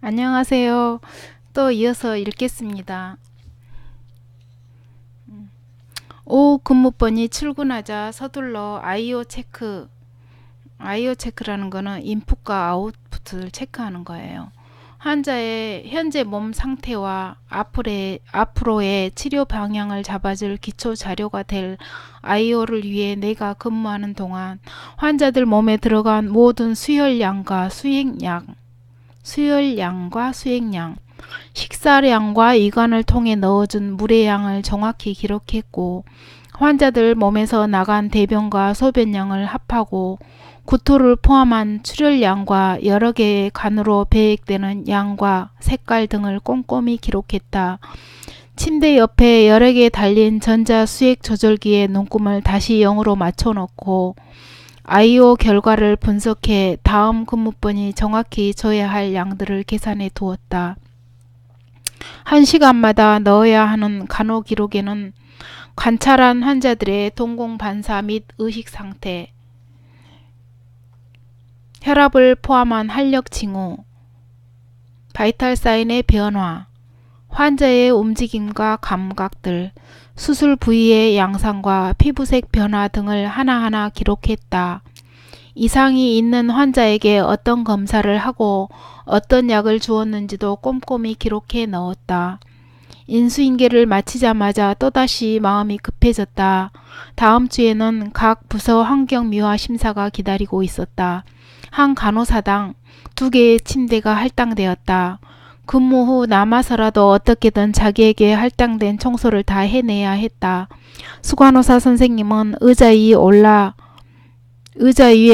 안녕하세요. 또 이어서 읽겠습니다. 오 근무번이 출근하자 서둘러 아이오 체크라는 거는 인풋과 아웃풋을 체크하는 거예요. 환자의 현재 몸 상태와 앞으로의 치료 방향을 잡아줄 기초 자료가 될 아이오를 위해 내가 근무하는 동안 환자들 몸에 들어간 모든 수혈량과 수행량, 식사량과 이관을 통해 넣어준 물의 양을 정확히 기록했고, 환자들 몸에서 나간 대변과 소변량을 합하고 구토를 포함한 출혈량과 여러 개의 간으로 배액되는 양과 색깔 등을 꼼꼼히 기록했다. 침대 옆에 여러 개 달린 전자수액 조절기의 눈금을 다시 0으로 맞춰놓고 아이오 결과를 분석해 다음 근무번이 정확히 줘야 할 양들을 계산해 두었다. 1시간마다 넣어야 하는 간호 기록에는 관찰한 환자들의 동공반사 및 의식 상태, 혈압을 포함한 활력 징후, 바이탈 사인의 변화, 환자의 움직임과 감각들, 수술 부위의 양상과 피부색 변화 등을 하나하나 기록했다. 이상이 있는 환자에게 어떤 검사를 하고 어떤 약을 주었는지도 꼼꼼히 기록해 넣었다. 인수인계를 마치자마자 또다시 마음이 급해졌다. 다음 주에는 각 부서 환경미화 심사가 기다리고 있었다. 한 간호사당 2개의 침대가 할당되었다. 근무 후 남아서라도 어떻게든 자기에게 할당된 청소를 다 해내야 했다. 수간호사 선생님은 의자 위에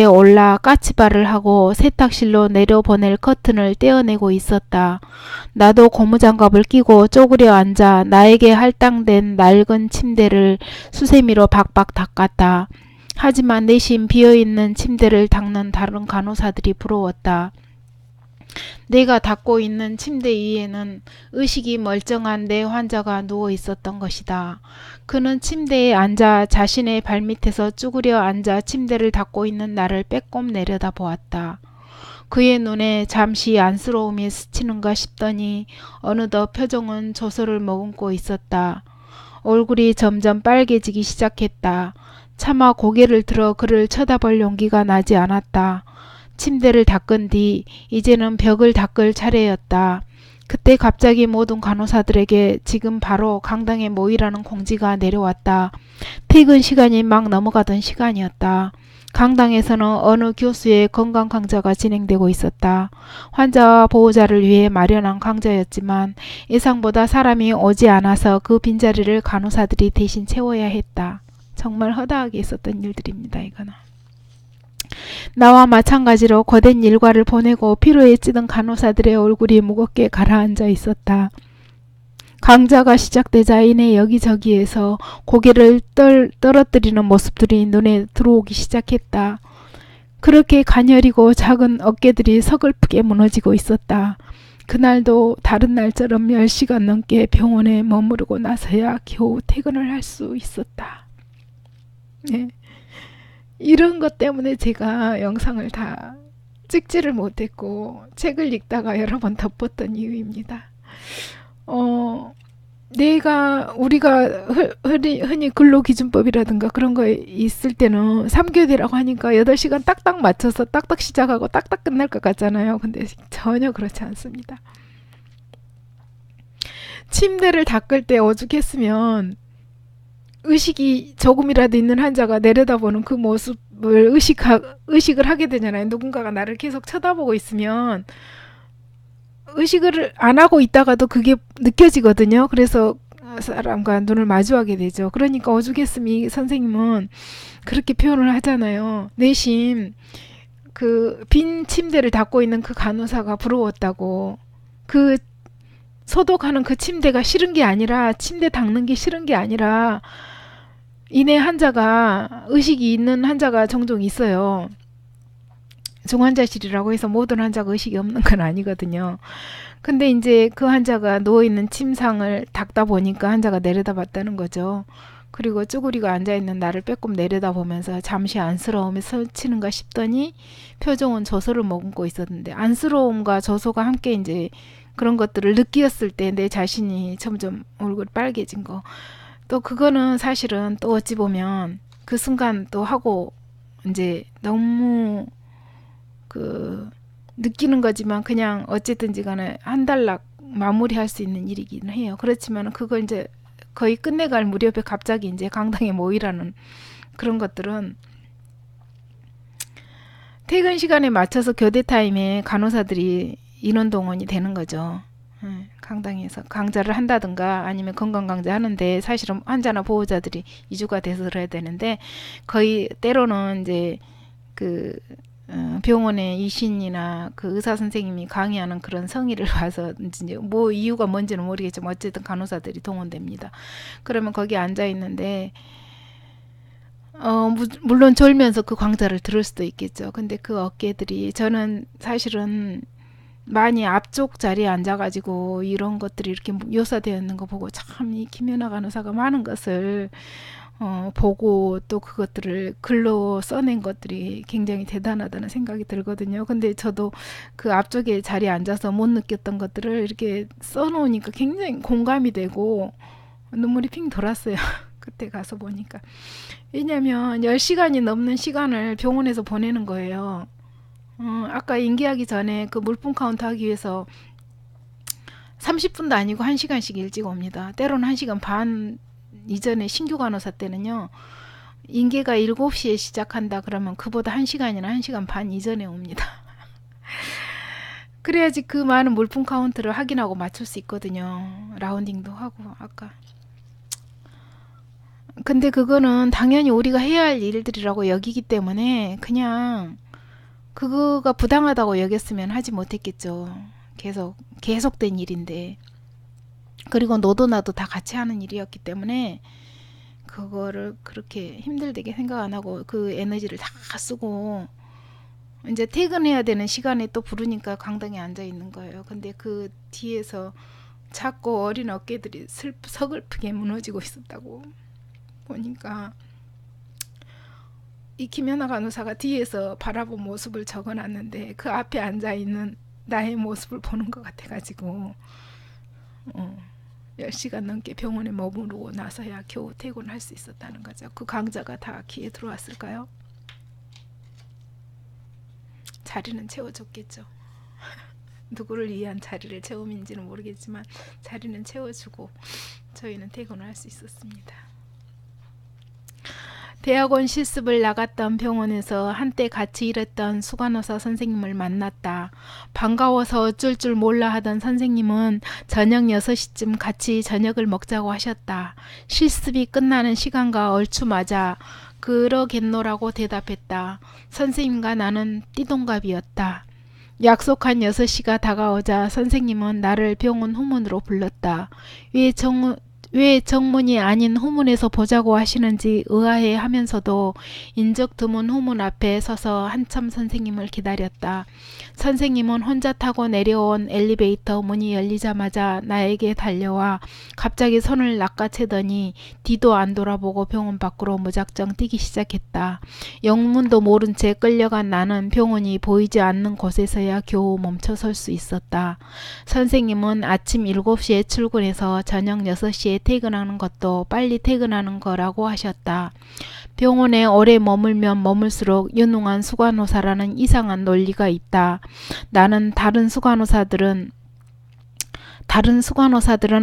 올라 까치발을 하고 세탁실로 내려보낼 커튼을 떼어내고 있었다. 나도 고무장갑을 끼고 쪼그려 앉아 나에게 할당된 낡은 침대를 수세미로 박박 닦았다. 하지만 내심 비어있는 침대를 닦는 다른 간호사들이 부러웠다. 내가 닦고 있는 침대 위에는 의식이 멀쩡한 내 환자가 누워 있었던 것이다. 그는 침대에 앉아 자신의 발밑에서 쭈그려 앉아 침대를 닦고 있는 나를 빼꼼 내려다보았다. 그의 눈에 잠시 안쓰러움이 스치는가 싶더니 어느덧 표정은 조소를 머금고 있었다. 얼굴이 점점 빨개지기 시작했다. 차마 고개를 들어 그를 쳐다볼 용기가 나지 않았다. 침대를 닦은 뒤 이제는 벽을 닦을 차례였다. 그때 갑자기 모든 간호사들에게 지금 바로 강당에 모이라는 공지가 내려왔다. 퇴근 시간이 막 넘어가던 시간이었다. 강당에서는 어느 교수의 건강 강좌가 진행되고 있었다. 환자와 보호자를 위해 마련한 강좌였지만 예상보다 사람이 오지 않아서 그 빈자리를 간호사들이 대신 채워야 했다. 정말 허다하게 있었던 일들입니다. 이거는. 나와 마찬가지로 고된 일과를 보내고 피로에 찌든 간호사들의 얼굴이 무겁게 가라앉아 있었다. 강좌가 시작되자 이내 여기저기에서 고개를 떨어뜨리는 모습들이 눈에 들어오기 시작했다. 그렇게 가녀리고 작은 어깨들이 서글프게 무너지고 있었다. 그날도 다른 날처럼 10시간 넘게 병원에 머무르고 나서야 겨우 퇴근을 할 수 있었다. 네. 이런 것 때문에 제가 영상을 다 찍지를 못했고 책을 읽다가 여러 번 덮었던 이유입니다. 우리가 흔히 근로기준법이라든가 그런 거 있을 때는 3교대라고 하니까 8시간 딱딱 맞춰서 딱딱 시작하고 딱딱 끝날 것 같잖아요. 근데 전혀 그렇지 않습니다. 침대를 닦을 때 오죽했으면 의식이 조금이라도 있는 환자가 내려다보는 그 모습을 의식을 하게 되잖아요. 누군가가 나를 계속 쳐다보고 있으면 의식을 안 하고 있다가도 그게 느껴지거든요. 그래서 사람과 눈을 마주하게 되죠. 그러니까 오죽했으면 이 선생님은 그렇게 표현을 하잖아요. 내심 그 빈 침대를 닦고 있는 그 간호사가 부러웠다고. 그 소독하는 그 침대가 싫은 게 아니라, 침대 닦는 게 싫은 게 아니라 이내 환자가, 의식이 있는 환자가 종종 있어요. 중환자실이라고 해서 모든 환자가 의식이 없는 건 아니거든요. 근데 이제 그 환자가 누워있는 침상을 닦다 보니까 환자가 내려다봤다는 거죠. 그리고 쭈구리가 앉아있는 나를 빼꼼 내려다보면서 잠시 안쓰러움에 설치는가 싶더니 표정은 조소를 머금고 있었는데, 안쓰러움과 조소가 함께 이제 그런 것들을 느끼었을 때 내 자신이 점점 얼굴이 빨개진 거, 또 그거는 사실은 또 어찌 보면 그 순간 또 하고 이제 너무 그 느끼는 거지만 그냥 어쨌든지 간에 한 달락 마무리할 수 있는 일이긴 해요. 그렇지만 그걸 이제 거의 끝내갈 무렵에 갑자기 이제 강당에 모이라는 그런 것들은 퇴근 시간에 맞춰서 교대 타임에 간호사들이 인원 동원이 되는 거죠. 강당에서 강좌를 한다든가 아니면 건강 강좌 하는데 사실은 환자나 보호자들이 이주가 돼서 들어야 되는데, 거의 때로는 이제 그 병원의 이신이나 그 의사 선생님이 강의하는 그런 성의를 봐서 이제 뭐 이유가 뭔지는 모르겠지만 어쨌든 간호사들이 동원됩니다. 그러면 거기 앉아 있는데 물론 졸면서 그 강좌를 들을 수도 있겠죠. 근데 그 어깨들이, 저는 사실은 많이 앞쪽 자리에 앉아가지고 이런 것들이 이렇게 묘사되어 있는 거 보고 참 이 김연아 간호사가 많은 것을 보고 또 그것들을 글로 써낸 것들이 굉장히 대단하다는 생각이 들거든요. 근데 저도 그 앞쪽에 자리에 앉아서 못 느꼈던 것들을 이렇게 써놓으니까 굉장히 공감이 되고 눈물이 핑 돌았어요. 그때 가서 보니까. 왜냐면 10시간이 넘는 시간을 병원에서 보내는 거예요. 아까 인계하기 전에 그 물품 카운트 하기 위해서 30분도 아니고 1시간씩 일찍 옵니다. 때로는 1시간 반 이전에 신규 간호사 때는요, 인계가 7시에 시작한다 그러면 그보다 1시간이나 1시간 반 이전에 옵니다. 그래야지 그 많은 물품 카운트를 확인하고 맞출 수 있거든요. 라운딩도 하고 아까. 근데 그거는 당연히 우리가 해야 할 일들이라고 여기기 때문에 그냥 그거가 부당하다고 여겼으면 하지 못했겠죠. 계속된 일인데. 그리고 너도 나도 다 같이 하는 일이었기 때문에 그거를 그렇게 힘들게 생각 안 하고 그 에너지를 다 쓰고 이제 퇴근해야 되는 시간에 또 부르니까 강당에 앉아 있는 거예요. 근데 그 뒤에서 자꾸 어린 어깨들이 서글프게 무너지고 있었다고 보니까, 이 김연아 간호사가 뒤에서 바라본 모습을 적어놨는데 그 앞에 앉아있는 나의 모습을 보는 것 같아가지고 10시간 넘게 병원에 머무르고 나서야 겨우 퇴근할 수 있었다는 거죠. 그 강자가 다 귀에 들어왔을까요? 자리는 채워줬겠죠. 누구를 위한 자리를 채움인지는 모르겠지만 자리는 채워주고 저희는 퇴근을 할 수 있었습니다. 대학원 실습을 나갔던 병원에서 한때 같이 일했던 수간호사 선생님을 만났다. 반가워서 어쩔 줄 몰라 하던 선생님은 저녁 6시쯤 같이 저녁을 먹자고 하셨다. 실습이 끝나는 시간과 얼추 맞아 그러겠노라고 대답했다. 선생님과 나는 띠동갑이었다. 약속한 6시가 다가오자 선생님은 나를 병원 후문으로 불렀다. 왜 정문이 아닌 후문에서 보자고 하시는지 의아해 하면서도 인적 드문 후문 앞에 서서 한참 선생님을 기다렸다. 선생님은 혼자 타고 내려온 엘리베이터 문이 열리자마자 나에게 달려와 갑자기 손을 낚아채더니 뒤도 안 돌아보고 병원 밖으로 무작정 뛰기 시작했다. 영문도 모른 채 끌려간 나는 병원이 보이지 않는 곳에서야 겨우 멈춰설 수 있었다. 선생님은 아침 7시에 출근해서 저녁 6시에 퇴근하는 것도 빨리 퇴근하는 거라고 하셨다. 병원에 오래 머물면 머물수록 유능한 수간호사라는 이상한 논리가 있다. 나는 다른 수간호사들은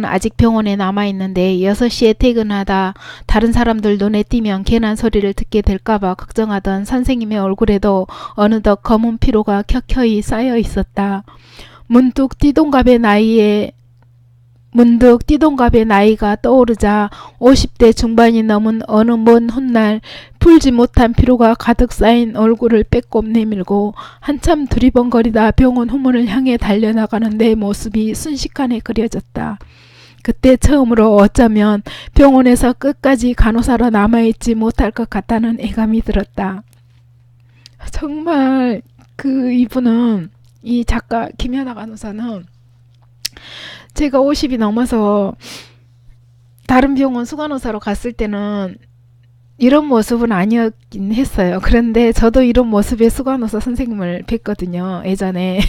아직 병원에 남아있는데 6시에 퇴근하다 다른 사람들 눈에 띄면 괜한 소리를 듣게 될까봐 걱정하던 선생님의 얼굴에도 어느덧 검은 피로가 켜켜이 쌓여 있었다. 문득 띠동갑의 나이가 떠오르자 50대 중반이 넘은 어느 먼 훗날 풀지 못한 피로가 가득 쌓인 얼굴을 빼꼼 내밀고 한참 두리번거리다 병원 후문을 향해 달려나가는 내 모습이 순식간에 그려졌다. 그때 처음으로 어쩌면 병원에서 끝까지 간호사로 남아있지 못할 것 같다는 애감이 들었다. 정말 이분은, 이 작가 김연아 간호사는 제가 50이 넘어서 다른 병원 수간호사로 갔을 때는 이런 모습은 아니었긴 했어요. 그런데 저도 이런 모습의 수간호사 선생님을 뵀거든요. 예전에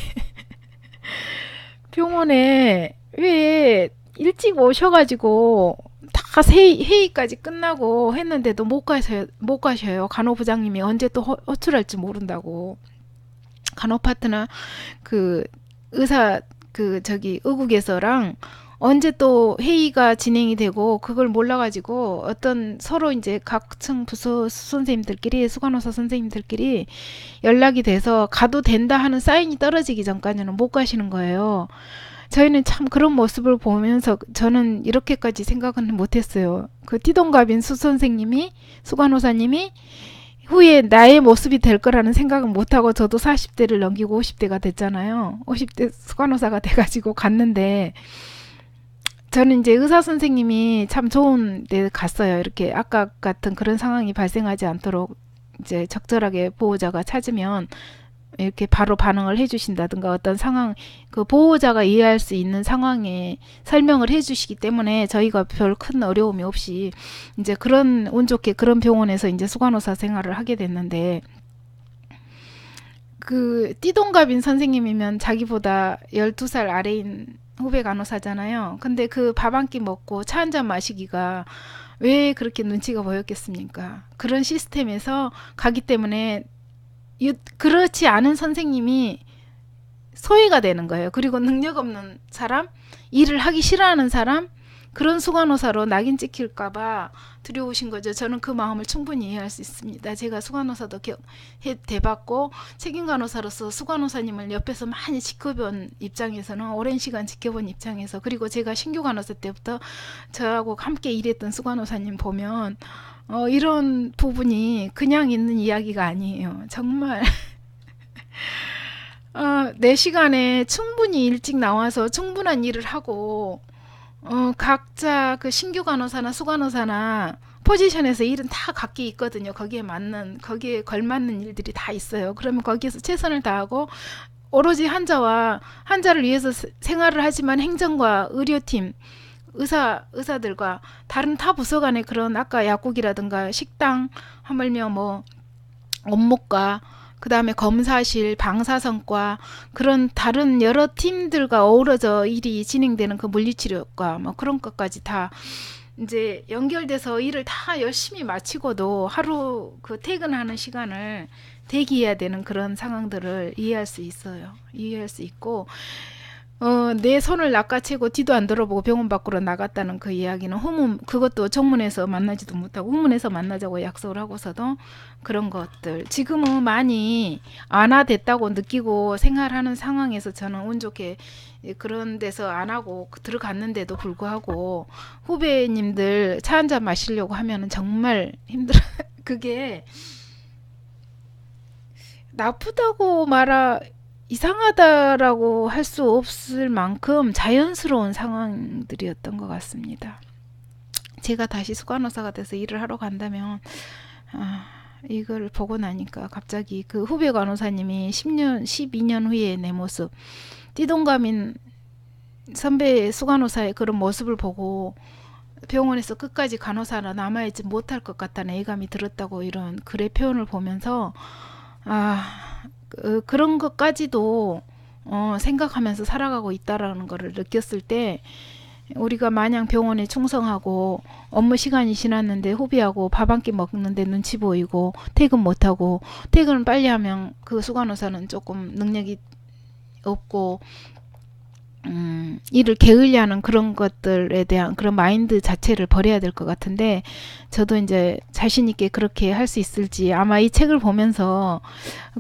병원에 왜 일찍 오셔가지고 다 회의까지 끝나고 했는데도 못 가셔요. 간호부장님이 언제 또 호출할지 모른다고. 간호 파트너 그 의사 의국에서랑 언제 또 회의가 진행이 되고 그걸 몰라가지고 어떤 서로 이제 각층 부서 선생님들끼리 수간호사 선생님들끼리 연락이 돼서 가도 된다 하는 사인이 떨어지기 전까지는 못 가시는 거예요. 저희는 참 그런 모습을 보면서 저는 이렇게까지 생각은 못했어요. 그 띠동갑인 수간호사님이 후에 나의 모습이 될 거라는 생각은 못하고 저도 40대를 넘기고 50대가 됐잖아요. 50대 수간호사가 돼가지고 갔는데 저는 이제 의사 선생님이 참 좋은 데 갔어요. 이렇게 아까 같은 그런 상황이 발생하지 않도록 이제 적절하게 보호자가 찾으면 이렇게 바로 반응을 해주신다든가 어떤 상황, 그 보호자가 이해할 수 있는 상황에 설명을 해주시기 때문에 저희가 별 큰 어려움이 없이 이제 운 좋게 그런 병원에서 이제 수간호사 생활을 하게 됐는데, 그 띠동갑인 선생님이면 자기보다 12살 아래인 후배 간호사잖아요. 근데 그 밥 한 끼 먹고 차 한 잔 마시기가 왜 그렇게 눈치가 보였겠습니까? 그런 시스템에서 가기 때문에 그렇지 않은 선생님이 소외가 되는 거예요. 그리고 능력 없는 사람, 일을 하기 싫어하는 사람, 그런 수간호사로 낙인 찍힐까봐 두려우신 거죠. 저는 그 마음을 충분히 이해할 수 있습니다. 제가 수간호사도 돼봤고 책임간호사로서 수간호사님을 옆에서 많이 지켜본 입장에서는, 오랜 시간 지켜본 입장에서, 그리고 제가 신규 간호사 때부터 저하고 함께 일했던 수간호사님 보면 이런 부분이 그냥 있는 이야기가 아니에요. 정말 4시간에 충분히 일찍 나와서 충분한 일을 하고 각자 그 신규 간호사나 수간호사나 포지션에서 일은 다 각기 있거든요. 거기에 걸맞는 일들이 다 있어요. 그러면 거기에서 최선을 다하고 오로지 환자를 위해서 생활을 하지만 행정과 의료팀, 의사들과 다른 타 부서 간의 그런 아까 약국이라든가 식당, 하물며 뭐 업무과, 그 다음에 검사실, 방사선과, 그런 다른 여러 팀들과 어우러져 일이 진행되는 그 물리치료과 뭐 그런 것까지 다 이제 연결돼서 일을 다 열심히 마치고도 하루 그 퇴근하는 시간을 대기해야 되는 그런 상황들을 이해할 수 있어요. 이해할 수 있고, 내 손을 낚아채고 뒤도 안 돌아보고 병원 밖으로 나갔다는 그 이야기는 그것도 정문에서 만나지도 못하고 후문에서 만나자고 약속을 하고서도 그런 것들 지금은 많이 안화됐다고 느끼고 생활하는 상황에서 저는 운 좋게 그런 데서 안 하고 들어갔는데도 불구하고 후배님들 차 한잔 마시려고 하면은 정말 힘들어. 그게 나쁘다고 이상하다라고 할 수 없을 만큼 자연스러운 상황들이었던 것 같습니다. 제가 다시 수간호사가 돼서 일을 하러 간다면 이걸 보고 나니까 갑자기 그 후배 간호사님이 12년 후에 내 모습, 띠동갑인 선배 수간호사의 그런 모습을 보고 병원에서 끝까지 간호사라 남아있지 못할 것 같다는 예감이 들었다고 이런 글의 표현을 보면서 그런 것까지도 생각하면서 살아가고 있다라는 것을 느꼈을 때, 우리가 마냥 병원에 충성하고 업무 시간이 지났는데 후배하고 밥 한 끼 먹는데 눈치 보이고 퇴근 못하고, 퇴근을 빨리 하면 그 수간호사는 조금 능력이 없고 일을 게을리하는 그런 것들에 대한 그런 마인드 자체를 버려야 될 것 같은데, 저도 이제 자신 있게 그렇게 할 수 있을지, 아마 이 책을 보면서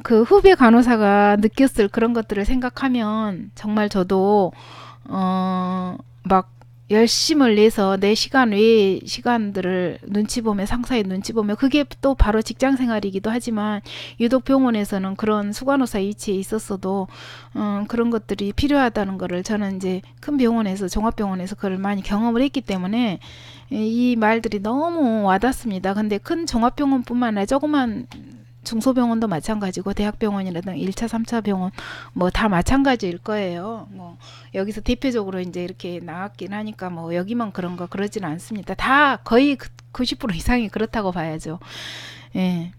그 후배 간호사가 느꼈을 그런 것들을 생각하면 정말 저도 막 열심을 내서 내 시간 외의 시간들을 눈치 보며, 상사의 눈치 보며, 그게 또 바로 직장 생활이기도 하지만 유독 병원에서는 그런 수간호사 위치에 있었어도 그런 것들이 필요하다는 거를 저는 이제 큰 병원에서, 종합병원에서 그걸 많이 경험을 했기 때문에 이 말들이 너무 와닿습니다. 근데 큰 종합병원뿐만 아니라 조그만 중소병원도 마찬가지고 대학병원이라든 1차, 3차 병원 뭐 다 마찬가지일 거예요. 뭐 여기서 대표적으로 이제 이렇게 나왔긴 하니까 뭐 여기만 그런가 그러지는 않습니다. 다 거의 90% 이상이 그렇다고 봐야죠. 예.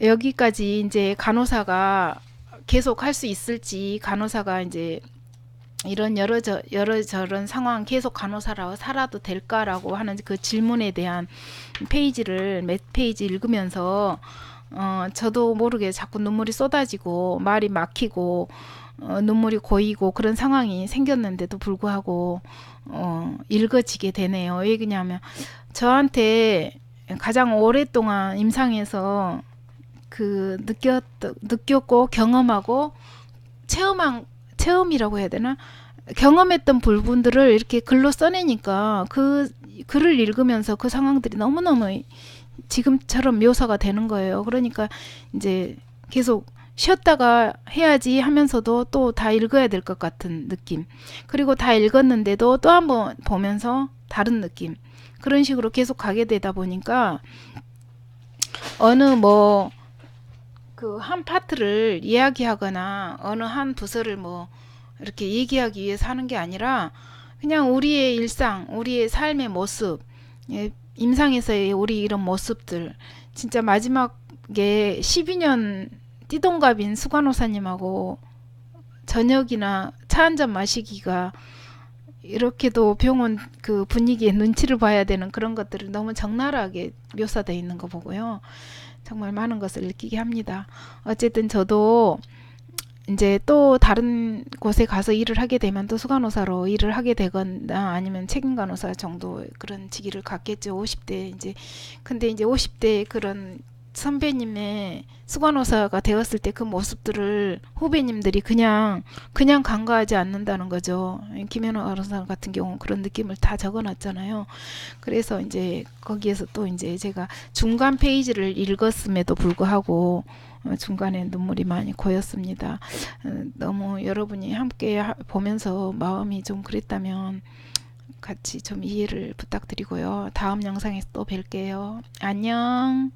여기까지 이제 간호사가 계속 할 수 있을지, 간호사가 이제 이런 여러저런 상황 계속 간호사라고 살아도 될까라고 하는 그 질문에 대한 페이지를 몇 페이지 읽으면서 저도 모르게 자꾸 눈물이 쏟아지고 말이 막히고 눈물이 고이고 그런 상황이 생겼는데도 불구하고 읽어지게 되네요. 왜 그러냐면 저한테 가장 오랫동안 임상에서 그 느꼈고 경험하고 체험이라고 해야 되나? 경험했던 부분들을 이렇게 글로 써내니까 그 글을 읽으면서 그 상황들이 너무너무 지금처럼 묘사가 되는 거예요. 그러니까 이제 계속 쉬었다가 해야지 하면서도 또 다 읽어야 될 것 같은 느낌. 그리고 다 읽었는데도 또 한번 보면서 다른 느낌. 그런 식으로 계속 가게 되다 보니까 어느 뭐 그 한 파트를 이야기하거나 어느 한 부서를 뭐 이렇게 얘기하기 위해서 하는 게 아니라 그냥 우리의 일상, 우리의 삶의 모습, 임상에서의 우리 이런 모습들, 진짜 마지막에 12년 띠동갑인 수간호사님하고 저녁이나 차 한잔 마시기가 이렇게도 병원 그 분위기에 눈치를 봐야 되는 그런 것들을 너무 적나라하게 묘사되어 있는 거 보고요. 정말 많은 것을 느끼게 합니다. 어쨌든 저도 이제 또 다른 곳에 가서 일을 하게 되면 또 수간호사로 일을 하게 되거나 아니면 책임간호사 정도 그런 직위를 갖겠죠. 50대 이제. 근데 이제 50대 그런 선배님의 수간호사가 되었을 때 그 모습들을 후배님들이 그냥 간과하지 않는다는 거죠. 김현아 간호사 같은 경우 그런 느낌을 다 적어놨잖아요. 그래서 이제 거기에서 또 이제 제가 중간 페이지를 읽었음에도 불구하고 중간에 눈물이 많이 고였습니다. 너무 여러분이 함께 보면서 마음이 좀 그랬다면 같이 좀 이해를 부탁드리고요. 다음 영상에서 또 뵐게요. 안녕.